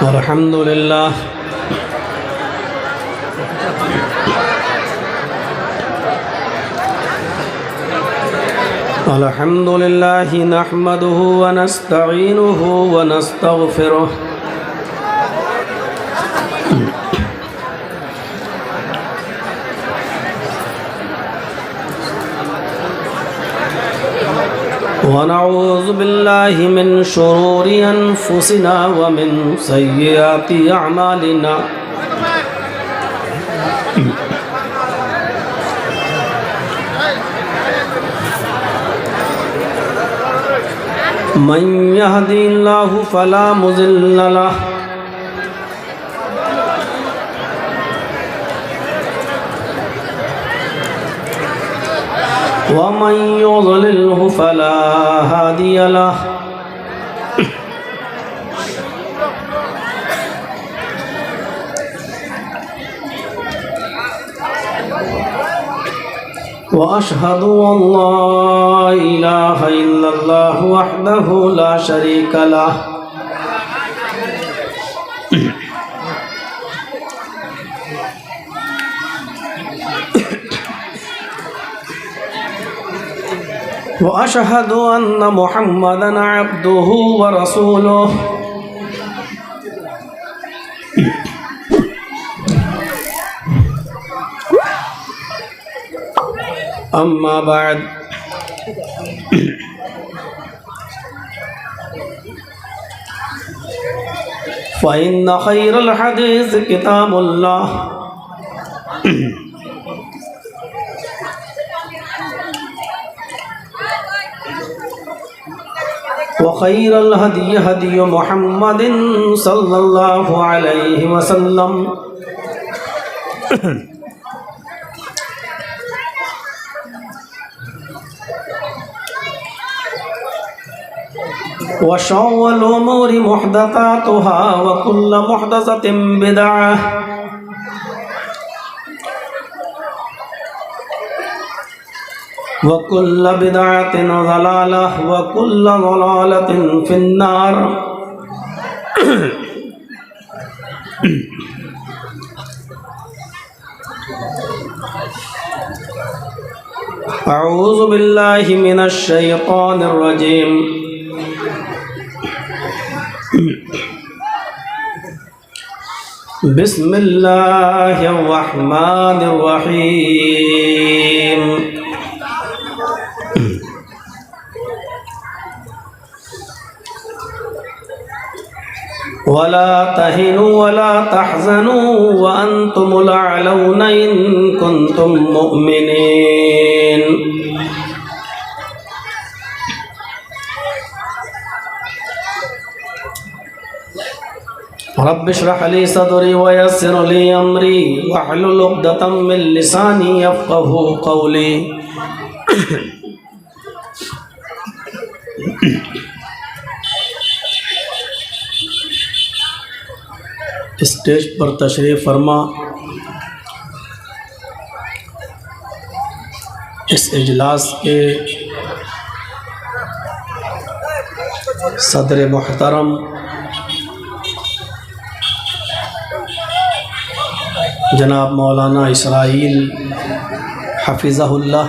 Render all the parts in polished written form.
अल्हम्दुलिल्लाह अल्हम्दुलिल्लाहि नहमदुहु व नस्तईनुहु व नस्तगफिरुह व नऊज़ु बिल्लाहि मिन शुरूरि अनफुसिना व मिन सय्यिआति अअमालिना मन यहदिल्लाहु फला मुज़िल्ल लहु व मन युज़लिल्हु फला हादिय लहु व अशहदु अल्ला इलाहा इल्लल्लाहु वहदहु ला शरीका लहु व अशहदु अन्न मुहम्मदन अब्दुहु व रसूलुहु अम्मा बाद फ़इन्न खैरल हदीस किताबुल्लाह व खैरल हदी हदी मुहम्मदिन सल्लल्लाहु अलैहि वसल्लम व शर्रुल उमूरि मुहदसातुहा व कुल्लु मुहदसतिन बिदअह व कुल्लु बिदअतिन ज़लालह व कुल्लु ज़लालतिन फिन्नार। अऊज़ु बिल्लाहि मिनश शैतानिर रजीम। बिस्मिल्लाहिर रहमानिर रहीम। वला तहिनु वला तहज़नु व अंतुमुल अअलौना इन कुंतुम मुमिनीन। रब्बि इश्रह ली सदरी व यस्सिर ली अमरी वहलुल उक़दतम मिन लिसानी यफ़क़हू क़ौली। स्टेज पर तशरीफ़ फरमा इस इजलास के सदर मुहतरम जनाब मौलाना इसराइल हफ़िज़हुल्लाह,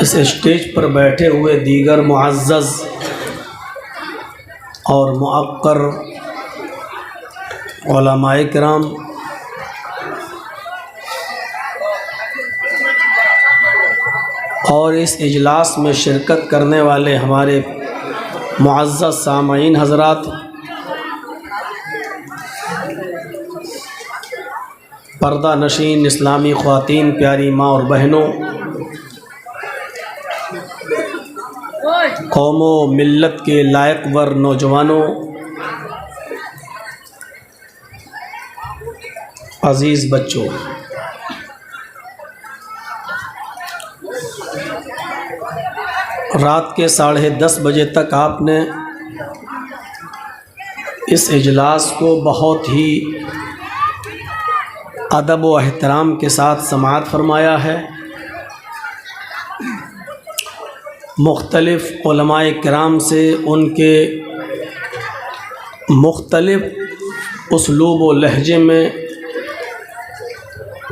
इस स्टेज पर बैठे हुए दीगर मुअज़्ज़ज़ और मुअक्कर उलमाए किराम, और इस इजलास में शिरकत करने वाले हमारे मुअज़्ज़ज़ सामईन हज़रात, पर्दा नशीन इस्लामी ख़वातीन, प्यारी माँ और बहनों, कौमो मिल्लत के लायक वर नौजवानों, अज़ीज़ बच्चों, रात के 10:30 बजे तक आपने इस इजलास को बहुत ही अदब व एहतराम के साथ समाअत फरमाया है। मुख्तलिफ़ उलमाए किराम से उनके मुख्तलिफ़ उसलूब व लहजे में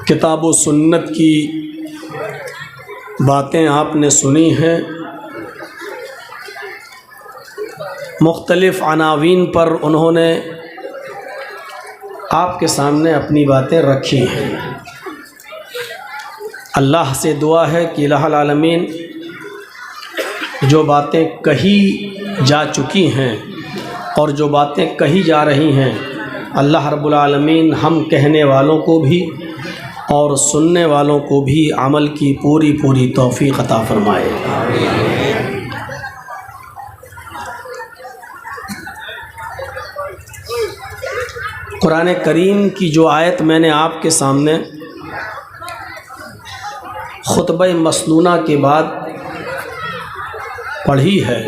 किताब व सुन्नत की बातें आपने सुनी हैं। मुख्तलिफ़ अनावीन पर उन्होंने आपके सामने अपनी बातें रखी हैं। अल्लाह से दुआ है कि इलाहुल आलमीन जो बातें कही जा चुकी हैं और जो बातें कही जा रही हैं, अल्लाह रब्बुल आलमीन हम कहने वालों को भी और सुनने वालों को भी अमल की पूरी पूरी तौफीक अता फरमाए। कुरान करीम की जो आयत मैंने आपके सामने खुतबा मसनूना के बाद पढ़ी है,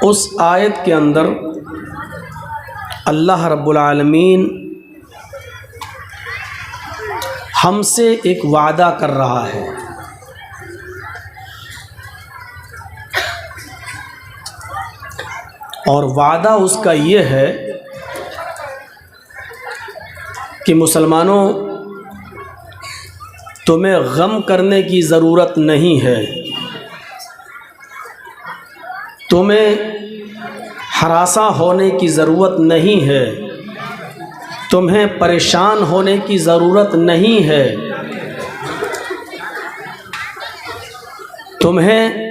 उस आयत के अंदर अल्लाह रब्बुल आलमीन हमसे एक वादा कर रहा है। और वादा उसका ये है कि मुसलमानों, तुम्हें गम करने की ज़रूरत नहीं है, तुम्हें हरासा होने की ज़रूरत नहीं है, तुम्हें परेशान होने की ज़रूरत नहीं है, तुम्हें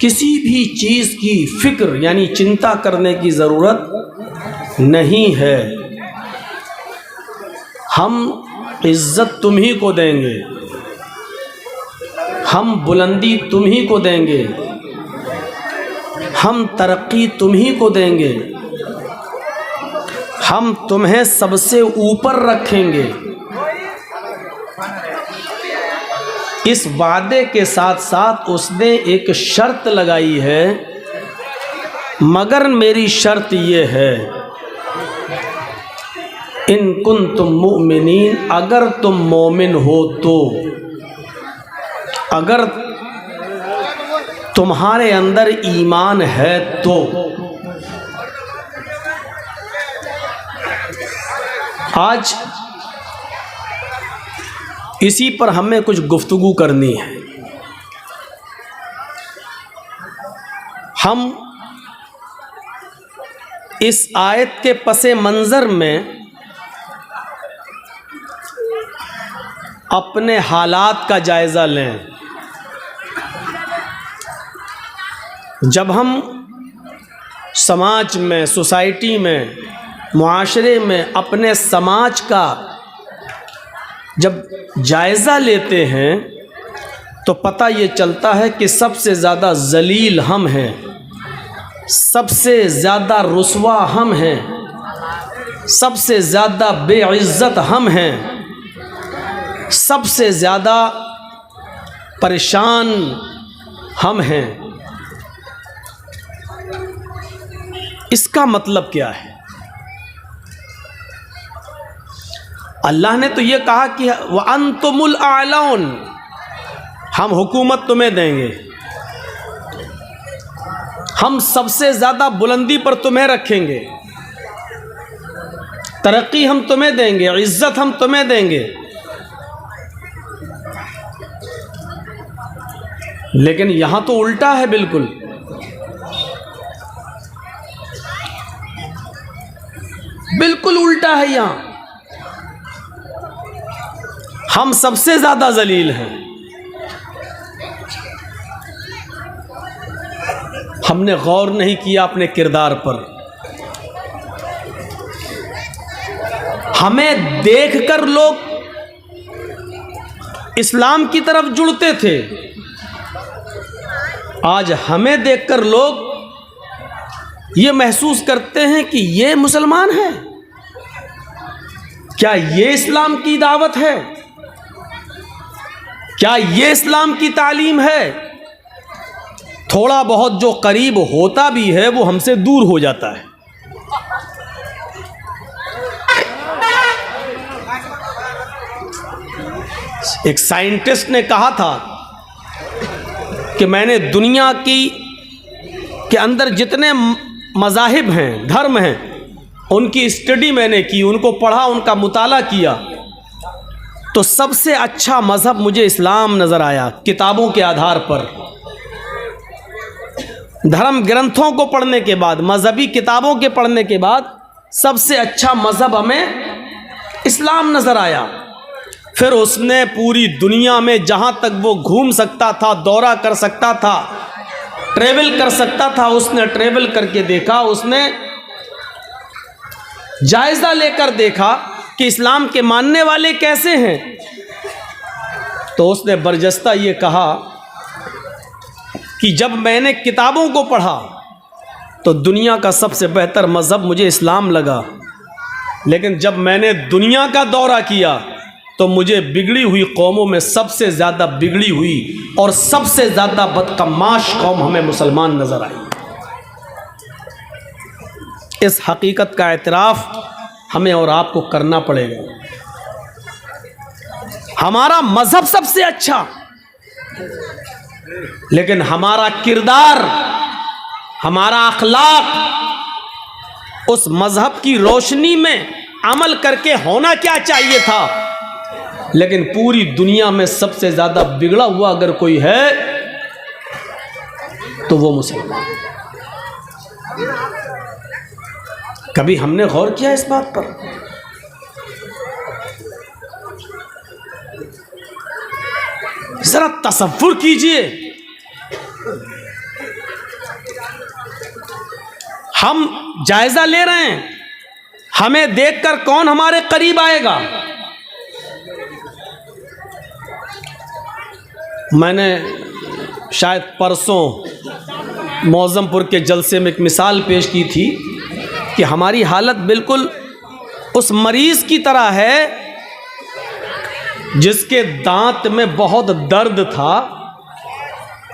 किसी भी चीज़ की फ़िक्र यानी चिंता करने की ज़रूरत नहीं है। हम इज़्ज़त तुम ही को देंगे, हम बुलंदी तुम ही को देंगे, हम तरक्की तुम ही को देंगे, हम तुम्हें सबसे ऊपर रखेंगे। इस वादे के साथ साथ उसने एक शर्त लगाई है, मगर मेरी शर्त ये है, इन कुंतुम मुमिनीन, अगर तुम मोमिन हो तो, अगर तुम्हारे अंदर ईमान है तो। आज इसी पर हमें कुछ गुफ्तगू करनी है। हम इस आयत के पसे मंज़र में अपने हालात का जायज़ा लें। जब हम समाज में, सोसाइटी में, मुआशरे में अपने समाज का जब जायज़ा लेते हैं तो पता ये चलता है कि सबसे ज़्यादा ज़लील हम हैं, सबसे ज़्यादा रुस्वा हम हैं, सबसे ज़्यादा बेइज़्ज़त हम हैं, सबसे ज़्यादा परेशान हम हैं। इसका मतलब क्या है? अल्लाह ने तो ये कहा कि व अंतुमुल आलौन, हम हुकूमत तुम्हें देंगे, हम सबसे ज़्यादा बुलंदी पर तुम्हें रखेंगे, तरक्की हम तुम्हें देंगे, इज़्ज़त हम तुम्हें देंगे। लेकिन यहाँ तो उल्टा है, बिल्कुल बिल्कुल उल्टा है। यहाँ हम सबसे ज़्यादा ज़लील हैं। हमने गौर नहीं किया अपने किरदार पर। हमें देखकर लोग इस्लाम की तरफ जुड़ते थे, आज हमें देखकर लोग ये महसूस करते हैं कि ये मुसलमान है। क्या ये इस्लाम की दावत है? क्या ये इस्लाम की तालीम है? थोड़ा बहुत जो करीब होता भी है वो हमसे दूर हो जाता है। एक साइंटिस्ट ने कहा था कि मैंने दुनिया के अंदर जितने मज़ाहिब हैं, धर्म हैं, उनकी स्टडी मैंने की, उनको पढ़ा, उनका मुताला किया, तो सबसे अच्छा मज़हब मुझे इस्लाम नज़र आया। किताबों के आधार पर, धर्म ग्रंथों को पढ़ने के बाद, मज़हबी किताबों के पढ़ने के बाद सबसे अच्छा मज़हब हमें इस्लाम नज़र आया। फिर उसने पूरी दुनिया में जहाँ तक वो घूम सकता था, दौरा कर सकता था, ट्रेवल कर सकता था, उसने ट्रेवल करके देखा, उसने जायज़ा लेकर देखा कि इस्लाम के मानने वाले कैसे हैं। तो उसने बरजस्ता ये कहा कि जब मैंने किताबों को पढ़ा तो दुनिया का सबसे बेहतर मज़हब मुझे इस्लाम लगा, लेकिन जब मैंने दुनिया का दौरा किया तो मुझे बिगड़ी हुई कौमों में सबसे ज़्यादा बिगड़ी हुई और सबसे ज़्यादा बदकमाश कौम हमें मुसलमान नज़र आई। इस हकीकत का एतराफ़ हमें और आपको करना पड़ेगा। हमारा मज़हब सबसे अच्छा, लेकिन हमारा किरदार, हमारा अखलाक उस मज़हब की रोशनी में अमल करके होना क्या चाहिए था। लेकिन पूरी दुनिया में सबसे ज़्यादा बिगड़ा हुआ अगर कोई है तो वो मुसलमान। कभी हमने गौर किया इस बात पर? जरा तसव्वुर कीजिए, हम जायजा ले रहे हैं, हमें देखकर कौन हमारे करीब आएगा। मैंने शायद परसों मौज़मपुर के जलसे में एक मिसाल पेश की थी कि हमारी हालत बिल्कुल उस मरीज़ की तरह है जिसके दांत में बहुत दर्द था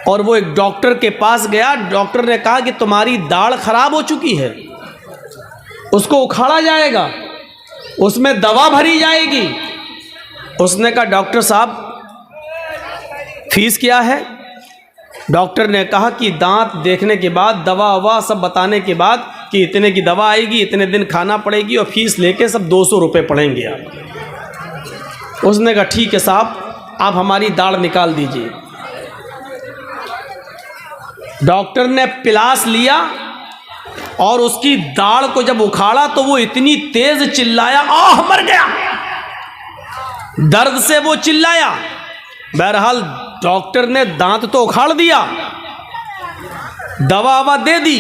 और वो एक डॉक्टर के पास गया। डॉक्टर ने कहा कि तुम्हारी दाढ़ खराब हो चुकी है, उसको उखाड़ा जाएगा, उसमें दवा भरी जाएगी। उसने कहा डॉक्टर साहब फीस क्या है? डॉक्टर ने कहा कि दांत देखने के बाद, दवा ववा सब बताने के बाद कि इतने की दवा आएगी, इतने दिन खाना पड़ेगी और फीस लेके सब 200 रुपये पड़ेंगे आप। उसने कहा ठीक है साहब, आप हमारी दाढ़ निकाल दीजिए। डॉक्टर ने पिलास लिया और उसकी दाढ़ को जब उखाड़ा तो वो इतनी तेज चिल्लाया, आह मर गया, दर्द से वो चिल्लाया। बहरहाल डॉक्टर ने दांत तो उखाड़ दिया, दवा ववा दे दी।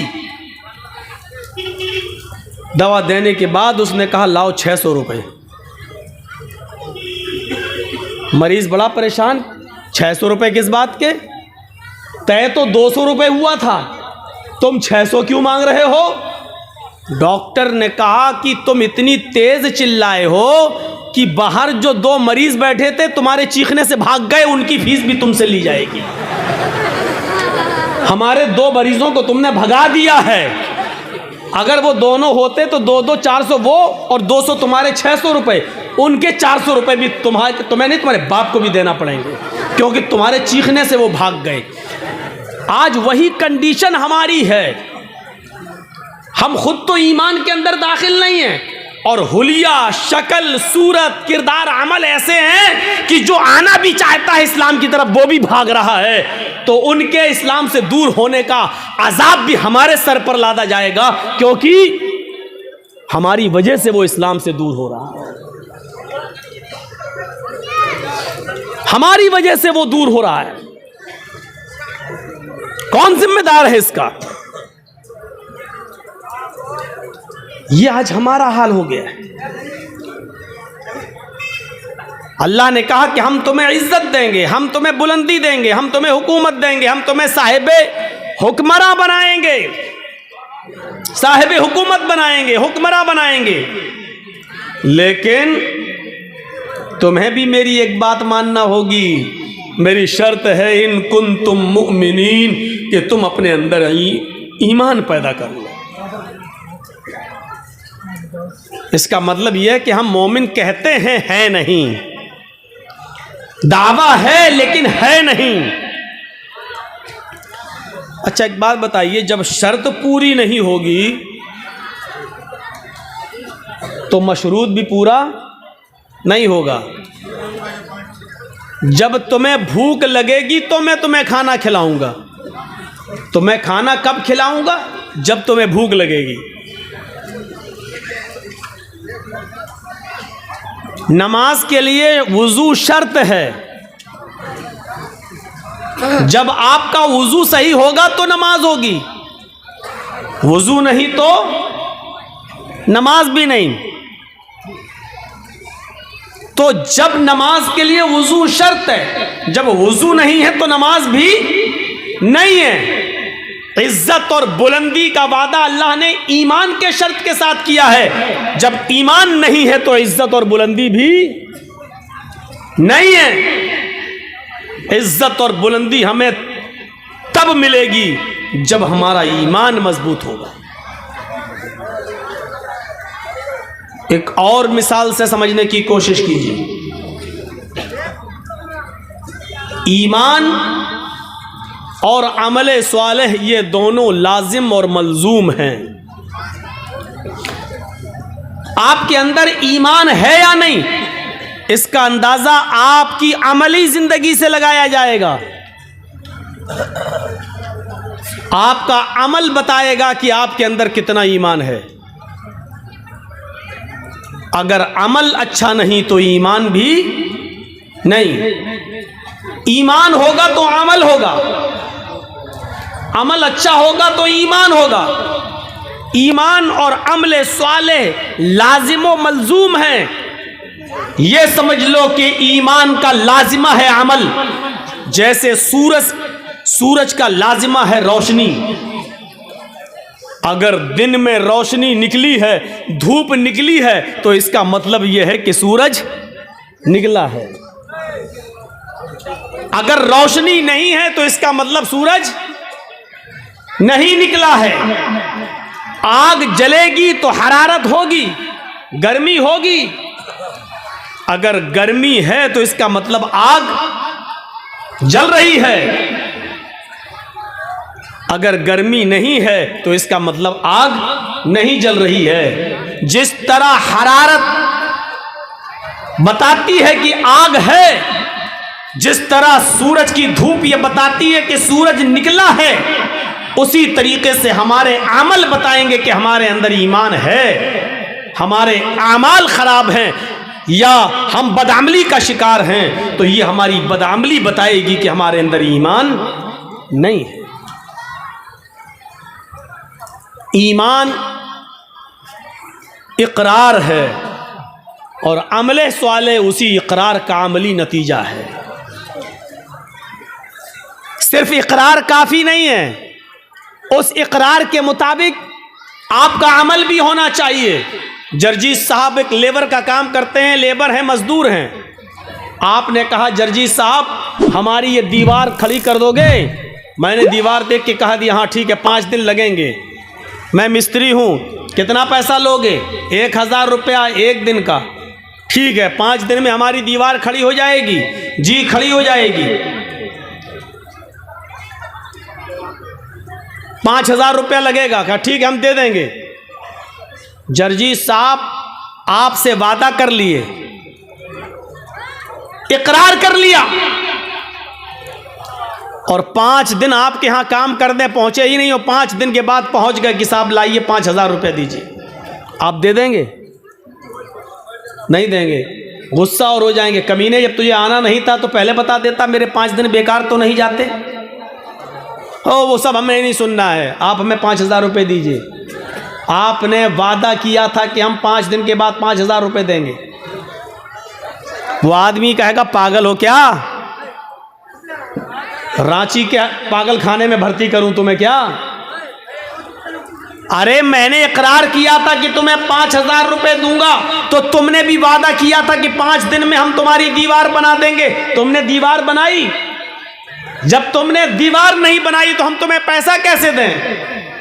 दवा देने के बाद उसने कहा लाओ 600 रुपये। मरीज बड़ा परेशान, 600 रुपये किस बात के? तय तो 200 रुपये हुआ था, तुम 600 क्यों मांग रहे हो? डॉक्टर ने कहा कि तुम इतनी तेज चिल्लाए हो कि बाहर जो 2 मरीज बैठे थे तुम्हारे चीखने से भाग गए, उनकी फीस भी तुमसे ली जाएगी। हमारे 2 मरीजों को तुमने भगा दिया है। अगर वो दोनों होते तो 2-2 400 वो और 200 तुम्हारे, 600 रुपये। उनके 400 रुपये भी तुम्हें नहीं, तुम्हारे बाप को भी देना पड़ेंगे, क्योंकि तुम्हारे चीखने से वो भाग गए। आज वही कंडीशन हमारी है। हम खुद तो ईमान के अंदर दाखिल नहीं हैं और हुलिया, शक्ल, सूरत, किरदार, अमल ऐसे हैं कि जो आना भी चाहता है इस्लाम की तरफ वो भी भाग रहा है। तो उनके इस्लाम से दूर होने का अजाब भी हमारे सर पर लादा जाएगा, क्योंकि हमारी वजह से वो इस्लाम से दूर हो रहा है, हमारी वजह से वो दूर हो रहा है। कौन जिम्मेदार है इसका? ये आज हमारा हाल हो गया है। अल्लाह ने कहा कि हम तुम्हें इज्जत देंगे, हम तुम्हें बुलंदी देंगे, हम तुम्हें हुकूमत देंगे, हम तुम्हें साहिबे हुक्मरा बनाएंगे, साहिबे हुकूमत बनाएंगे, हुक्मरा बनाएंगे। लेकिन तुम्हें भी मेरी एक बात मानना होगी, मेरी शर्त है इन कुंतुम मुमिनीन, कि तुम अपने अंदर ईमान पैदा कर लो। इसका मतलब यह है कि हम मोमिन कहते हैं नहीं, दावा है लेकिन है नहीं। अच्छा एक बात बताइए, जब शर्त पूरी नहीं होगी तो मशरूत भी पूरा नहीं होगा। जब तुम्हें भूख लगेगी तो मैं तुम्हें खाना खिलाऊंगा, तो मैं खाना कब खिलाऊंगा? जब तुम्हें भूख लगेगी। नमाज के लिए वुजू शर्त है। जब आपका वुजू सही होगा तो नमाज होगी, वुजू नहीं तो नमाज भी नहीं। तो जब नमाज के लिए वुजू शर्त है, जब वुजू नहीं है तो नमाज भी नहीं है। इज्जत और बुलंदी का वादा अल्लाह ने ईमान के शर्त के साथ किया है। जब ईमान नहीं है तो इज्जत और बुलंदी भी नहीं है। इज्जत और बुलंदी हमें तब मिलेगी जब हमारा ईमान मजबूत होगा। एक और मिसाल से समझने की कोशिश कीजिए। ईमान और अमले स्वालेह ये दोनों लाजिम और मलजूम हैं। आपके अंदर ईमान है या नहीं, इसका अंदाजा आपकी अमली जिंदगी से लगाया जाएगा। आपका अमल बताएगा कि आपके अंदर कितना ईमान है। अगर अमल अच्छा नहीं तो ईमान भी नहीं। ईमान होगा तो अमल होगा, अमल अच्छा होगा तो ईमान होगा। ईमान और अमले स्वालेह लाजिमो मलजूम है। ये समझ लो कि ईमान का लाजिमा है अमल, जैसे सूरज का लाजिमा है रोशनी। अगर दिन में रोशनी निकली है, धूप निकली है, तो इसका मतलब यह है कि सूरज निकला है। अगर रोशनी नहीं है तो इसका मतलब सूरज नहीं निकला है। आग जलेगी तो हरारत होगी, गर्मी होगी। अगर गर्मी है तो इसका मतलब आग जल रही है। अगर गर्मी नहीं है तो इसका मतलब आग नहीं जल रही है। जिस तरह हरारत बताती है कि आग है, जिस तरह सूरज की धूप ये बताती है कि सूरज निकला है, उसी तरीके से हमारे अमल बताएंगे कि हमारे अंदर ईमान है। हमारे अमाल खराब हैं या हम बदअमली का शिकार हैं, तो ये हमारी बदअमली बताएगी कि हमारे अंदर ईमान नहीं है। ईमान इकरार है और अमले स्वाले उसी इकरार का अमली नतीजा है। सिर्फ इकरार काफ़ी नहीं है, उस इकरार के मुताबिक आपका अमल भी होना चाहिए। जर्जीत साहब एक लेबर का काम करते हैं, लेबर हैं, मजदूर हैं। आपने कहा जर्जीत साहब हमारी ये दीवार खड़ी कर दोगे? मैंने दीवार देख के कहा दी हाँ ठीक है, 5 दिन लगेंगे, मैं मिस्त्री हूँ, कितना पैसा लोगे? 1000 रुपया 1 दिन का। ठीक है, 5 दिन में हमारी दीवार खड़ी हो जाएगी? जी खड़ी हो जाएगी। 5000 रुपया लगेगा। कहा ठीक है हम दे देंगे। जर्जीत साहब आपसे वादा कर लिए, इकरार कर लिया, और 5 दिन आपके यहाँ काम करने पहुंचे ही नहीं, और 5 दिन के बाद पहुंच गए कि साहब लाइए 5000 रुपये दीजिए। आप दे देंगे? नहीं देंगे। गुस्सा और हो जाएंगे, कमीने जब तुझे आना नहीं था तो पहले बता देता, मेरे 5 दिन बेकार तो नहीं जाते। ओ वो सब हमें नहीं सुनना है, आप हमें 5000 रुपये दीजिए। आपने वादा किया था कि हम 5 दिन के बाद 5000 रुपये देंगे। वो आदमी कहेगा पागल हो क्या, रांची के पागल खाने में भर्ती करूं तुम्हें क्या? अरे मैंने इकरार किया था कि तुम्हें 5000 रुपये दूंगा, तो तुमने भी वादा किया था कि 5 दिन में हम तुम्हारी दीवार बना देंगे। तुमने दीवार बनाई? जब तुमने दीवार नहीं बनाई तो हम तुम्हें पैसा कैसे दें?